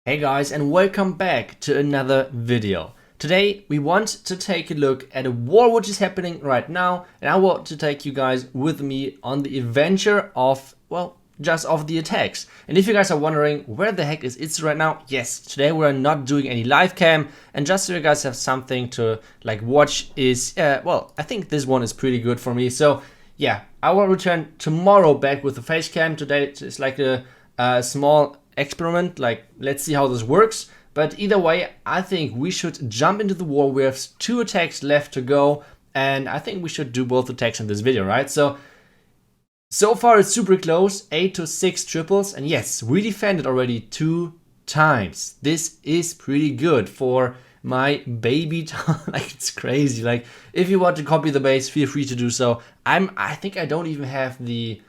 Hey guys, and welcome back to another video. Today we want to take a look at a war which is happening right now, and I want to take you guys with me on the adventure of, well, just of the attacks. And if you guys are wondering where the heck is Itzy right now, yes, today we're not doing any live cam, and just so you guys have something to like watch is, well, I think this one is pretty good for me. So yeah, I will return tomorrow back with the face cam. Today it's like a small experiment, like let's see how this works. But either way, I think we should jump into the war. We have 2 attacks left to go, and I think we should do both attacks in this video, right? So far it's super close, 8 to 6 triples, and yes, we defended already 2 times. This is pretty good for my baby. Like, it's crazy. Like, if you want to copy the base, feel free to do so. I think I don't even have the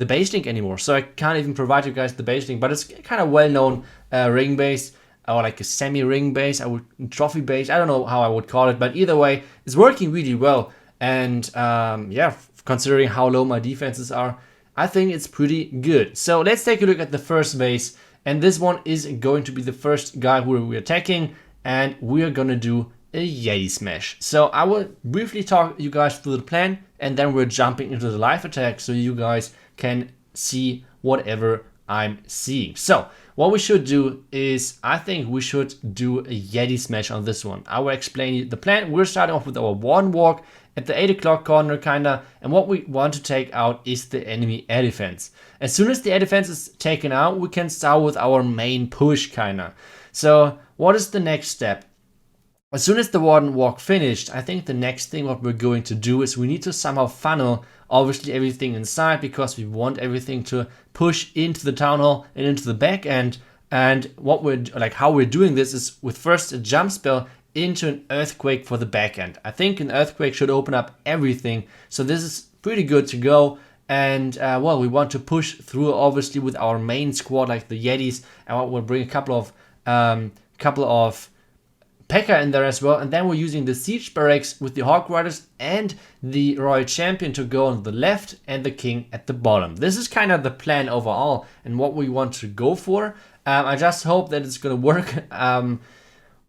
base link anymore, so I can't even provide you guys the base link, but it's kind of well-known ring base, or like a semi-ring base, trophy base, I don't know how I would call it, but either way, it's working really well. And yeah, considering how low my defenses are, I think it's pretty good. So let's take a look at the first base, and this one is going to be the first guy who we're attacking, and we're gonna do a Yeti smash. So I will briefly talk you guys through the plan, and then we're jumping into the live attack so you guys can see whatever I'm seeing. So what we should do is, I think we should do a Yeti smash on this one. I will explain you the plan. We're starting off with our one walk at the 8 o'clock corner kinda, and what we want to take out is the enemy air defense. As soon as the air defense is taken out, we can start with our main push kinda. So what is the next step? As soon as the Warden walk finished, I think the next thing what we're going to do is we need to somehow funnel obviously everything inside, because we want everything to push into the town hall and into the back end. And what we're like, how we're doing this is with first a jump spell into an earthquake for the back end. I think an earthquake should open up everything, so this is pretty good to go. And well, we want to push through obviously with our main squad like the Yetis, and we'll bring a couple of P.E.K.K.A. in there as well, and then we're using the siege barracks with the Hawk Riders and the Royal Champion to go on the left and the King at the bottom. This is kind of the plan overall and what we want to go for. I just hope that it's gonna work.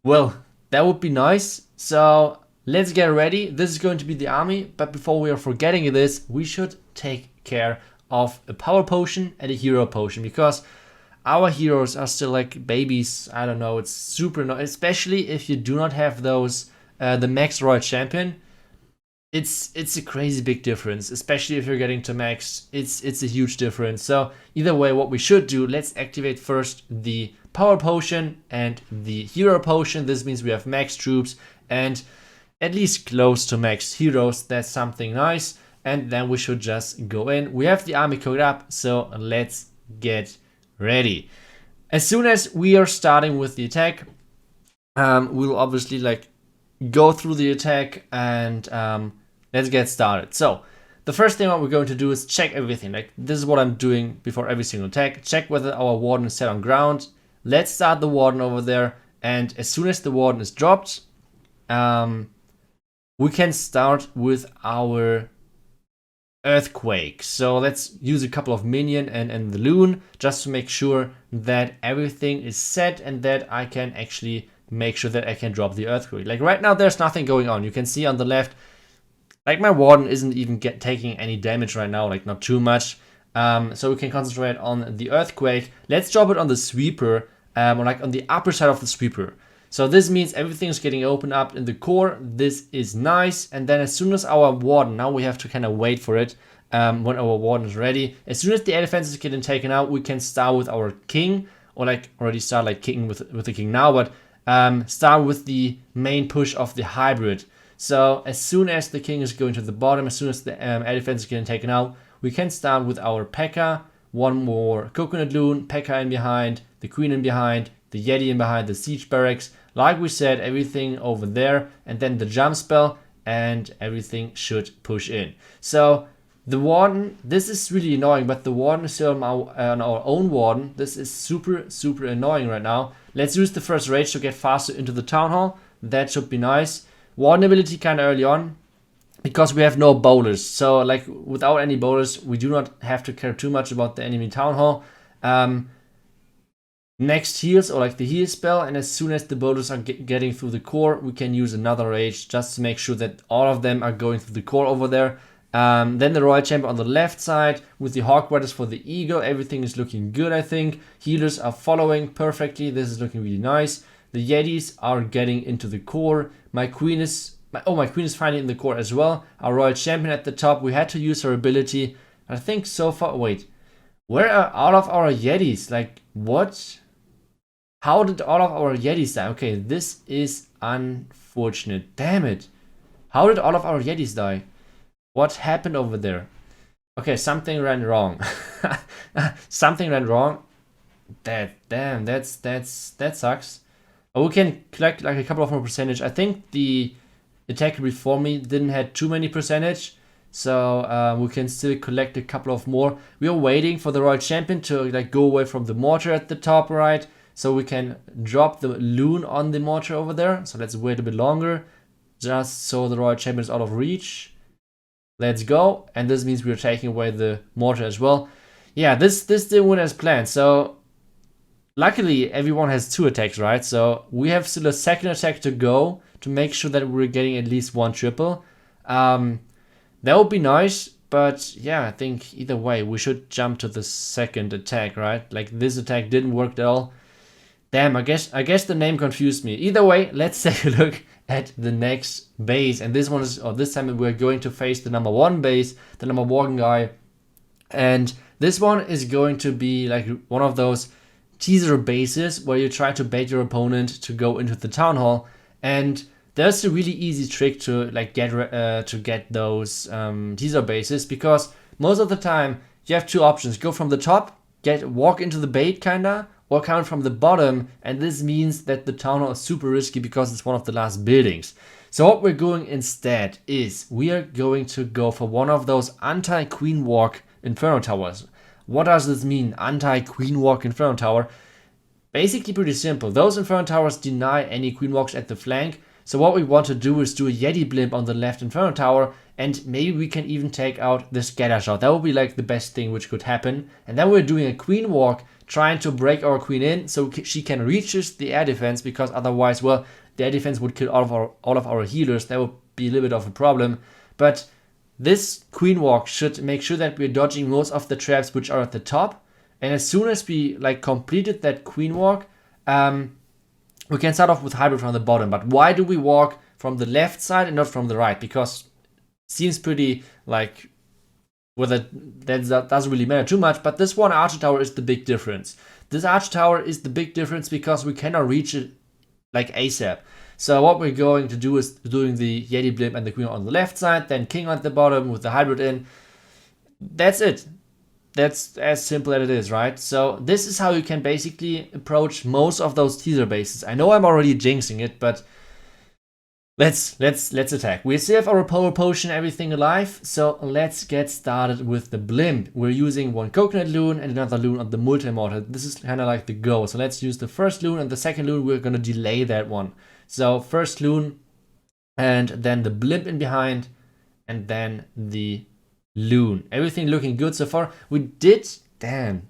Well, that would be nice. So let's get ready. This is going to be the army, but before we are forgetting this, we should take care of a power potion and a hero potion, because our heroes are still like babies. I don't know, it's super annoying, especially if you do not have those the max Royal Champion. It's a crazy big difference, especially if you're getting to max. It's a huge difference. So either way, what we should do, let's activate first the power potion and the hero potion. This means we have max troops and at least close to max heroes. That's something nice. And then we should just go in. We have the army code up, so let's get ready. As soon as we are starting with the attack, we'll obviously like go through the attack, and let's get started. So the first thing what we're going to do is check everything. Like, this is what I'm doing before every single attack. Check whether our warden is set on ground. Let's start the warden over there, and as soon as the warden is dropped, we can start with our earthquake. So let's use a couple of minion and the loon just to make sure that everything is set and that I can actually make sure that I can drop the earthquake. Like right now there's nothing going on. You can see on the left, like my warden isn't even taking any damage right now, like not too much. So we can concentrate on the earthquake. Let's drop it on the sweeper, or like on the upper side of the sweeper. So this means everything's getting opened up in the core. This is nice. And then as soon as our warden, now we have to kind of wait for it when our warden is ready. As soon as the air defense is getting taken out, we can start with our king, or like already start like kicking with the king now, but start with the main push of the hybrid. So as soon as the king is going to the bottom, as soon as the air defense is getting taken out, we can start with our P.E.K.K.A., one more coconut loon, P.E.K.K.A. in behind, the queen in behind, the Yeti in behind, the siege barracks. Like we said, everything over there, and then the jump spell, and everything should push in. So the warden, this is really annoying, but the warden is still on our own warden. This is super annoying right now. Let's use the first rage to get faster into the town hall. That should be nice. Warden ability kind of early on, because we have no bowlers. So like without any bowlers, we do not have to care too much about the enemy town hall. next heals, or like the heal spell, and as soon as the boulders are getting through the core, we can use another rage just to make sure that all of them are going through the core over there. Then the Royal Champion on the left side with the Hawk Riders for the ego. Everything is looking good, I think. Healers are following perfectly. This is looking really nice. The Yetis are getting into the core. My queen is finally in the core as well. Our Royal Champion at the top. We had to use her ability. I think so far. Wait, where are all of our Yetis? Like, what? How did all of our Yetis die? Okay, this is unfortunate. Damn it. How did all of our Yetis die? What happened over there? Okay, something went wrong. Something went wrong. That sucks. Oh, we can collect like a couple of more percentage. I think the attacker before me didn't have too many percentage, so we can still collect a couple of more. We are waiting for the Royal Champion to like go away from the mortar at the top right, so we can drop the loon on the mortar over there. So let's wait a bit longer, just so the Royal Champion is out of reach. Let's go, and this means we're taking away the mortar as well. Yeah, this didn't win as planned. So luckily everyone has 2 attacks, right? So we have still a second attack to go to make sure that we're getting at least 1 triple. That would be nice, but yeah, I think either way we should jump to the second attack, right? Like this attack didn't work at all. Damn, I guess the name confused me. Either way, let's take a look at the next base. And this one is, or this time we're going to face the number 1 base, the number 1 guy. And this one is going to be like one of those teaser bases where you try to bait your opponent to go into the town hall. And there's a really easy trick to like get those teaser bases, because most of the time you have 2 options: go from the top, walk into the bait kinda, or come from the bottom, and this means that the town hall is super risky because it's one of the last buildings. So what we're going instead is we are going to go for one of those anti-queen walk Inferno Towers. What does this mean, anti-queen walk Inferno Tower? Basically pretty simple. Those Inferno Towers deny any queen walks at the flank. So what we want to do is do a Yeti blimp on the left Inferno Tower, and maybe we can even take out the scatter shot. That would be like the best thing which could happen. And then we're doing a queen walk, trying to break our queen in so she can reach the air defense, because otherwise, well, the air defense would kill all of our healers. That would be a little bit of a problem. But this queen walk should make sure that we're dodging most of the traps which are at the top. And as soon as we like completed that queen walk, we can start off with hybrid from the bottom. But why do we walk from the left side and not from the right? Because it seems pretty like, well, that doesn't really matter too much. But this one archer tower is the big difference. This archer tower is the big difference because we cannot reach it like ASAP. So what we're going to do is doing the Yeti blimp and the queen on the left side, then king at the bottom with the hybrid in. That's it. That's as simple as it is, right? So this is how you can basically approach most of those teaser bases. I know I'm already jinxing it, but let's attack. We still have our power potion, everything alive. So let's get started with the blimp. We're using 1 coconut loon and another loon on the multi-mortar. This is kind of like the go. So let's use the first loon, and the second loon we're gonna delay that one. So first loon, and then the blimp in behind, and then the loon. Everything looking good so far. We did misdrop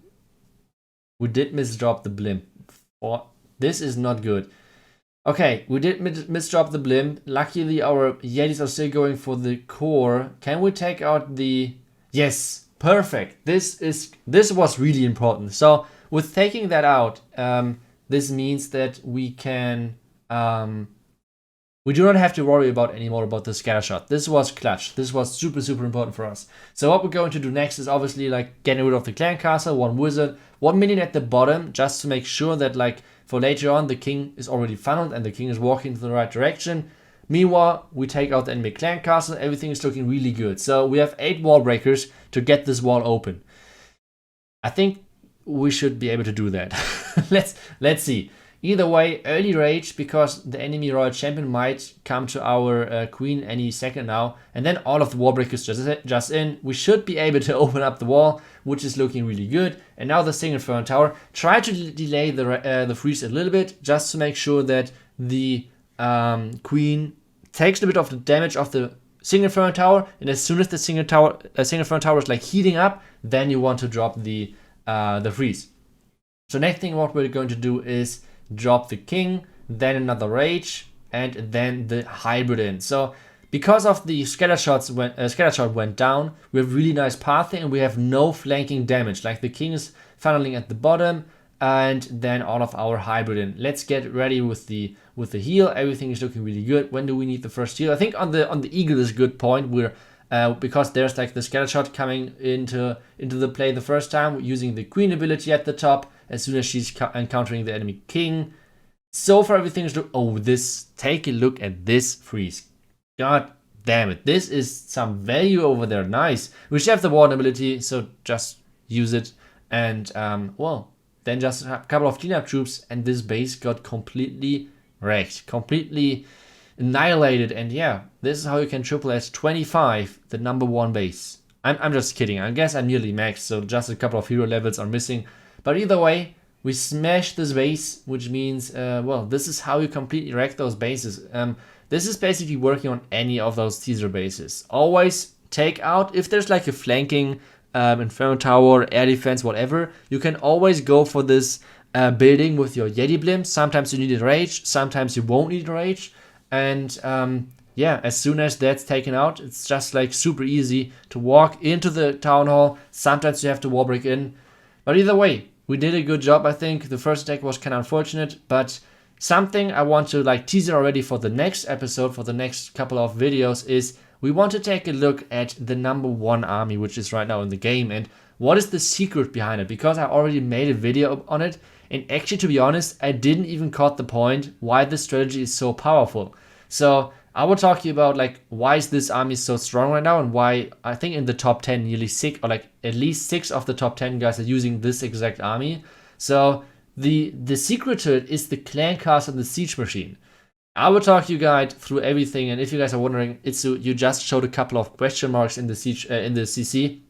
the blimp. This is not good. Okay, we did misdrop the blimp. Luckily our Yetis are still going for the core. Can we take out the... Yes, perfect. This was really important. So with taking that out, this means that we can... we do not have to worry anymore about the scatter shot. This was clutch. This was super important for us. So what we're going to do next is obviously like getting rid of the clan castle, 1 wizard, 1 minion at the bottom, just to make sure that like for later on the king is already funneled and the king is walking in the right direction. Meanwhile, we take out the enemy clan castle. Everything is looking really good. So we have 8 wall breakers to get this wall open. I think we should be able to do that. Let's see. Either way, early rage, because the enemy Royal Champion might come to our queen any second now. And then all of the wall breakers just in. We should be able to open up the wall, which is looking really good. And now the single Inferno Tower. Try to delay the freeze a little bit, just to make sure that the queen takes a bit of the damage of the single Inferno Tower. And as soon as the single Inferno Tower is like heating up, then you want to drop the freeze. So next thing what we're going to do is drop the king, then another rage, and then the hybrid in. So because of the scattershot went down, we have really nice pathing and we have no flanking damage. Like the king is funneling at the bottom, and then all of our hybrid in. Let's get ready with the heal. Everything is looking really good. When do we need the first heal? I think on the eagle is a good point. We're because there's like the scattershot coming into the play the first time, using the queen ability at the top as soon as she's encountering the enemy king. So far everything is take a look at this freeze. God damn it, this is some value over there. Nice. We should have the warden ability, so just use it. And well, then just a couple of cleanup troops and this base got completely wrecked, completely annihilated. And yeah, this is how you can triple S 25, the #1 base. I'm just kidding. I guess I'm nearly maxed, so just a couple of hero levels are missing. But either way, we smashed this base, which means, well, this is how you completely wreck those bases. This is basically working on any of those teaser bases. Always take out, if there's like a flanking Inferno Tower, air defense, whatever, you can always go for this building with your Yeti blimp. Sometimes you need a rage, sometimes you won't need a rage. And yeah, as soon as that's taken out, it's just like super easy to walk into the town hall. Sometimes you have to wall break in. But either way, we did a good job, I think. The first attack was kind of unfortunate, but something I want to like teaser already for the next episode, for the next couple of videos, is we want to take a look at the #1 army, which is right now in the game, and what is the secret behind it, because I already made a video on it, and actually, to be honest, I didn't even caught the point why this strategy is so powerful. So I will talk to you about like why is this army so strong right now, and why I think in the top 10 nearly 6, or like at least 6 of the top 10 guys are using this exact army. So the secret to it is the clan cast and the siege machine. I will talk you guys through everything, and if you guys are wondering, you just showed a couple of question marks in the siege in the CC.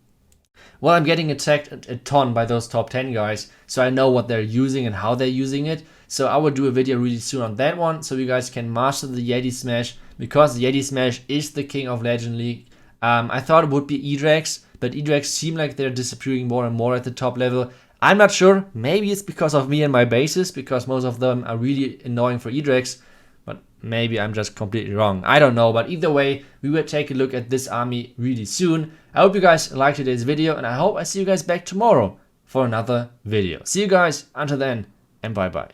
Well, I'm getting attacked a ton by those top 10 guys, so I know what they're using and how they're using it. So I will do a video really soon on that one, so you guys can master the Yeti Smash, because the Yeti Smash is the king of Legend League. I thought it would be Edrax, but Edrax seem like they're disappearing more and more at the top level. I'm not sure, maybe it's because of me and my bases, because most of them are really annoying for Edrax. But maybe I'm just completely wrong. I don't know, but either way, we will take a look at this army really soon. I hope you guys liked today's video, and I hope I see you guys back tomorrow for another video. See you guys, until then, and bye bye.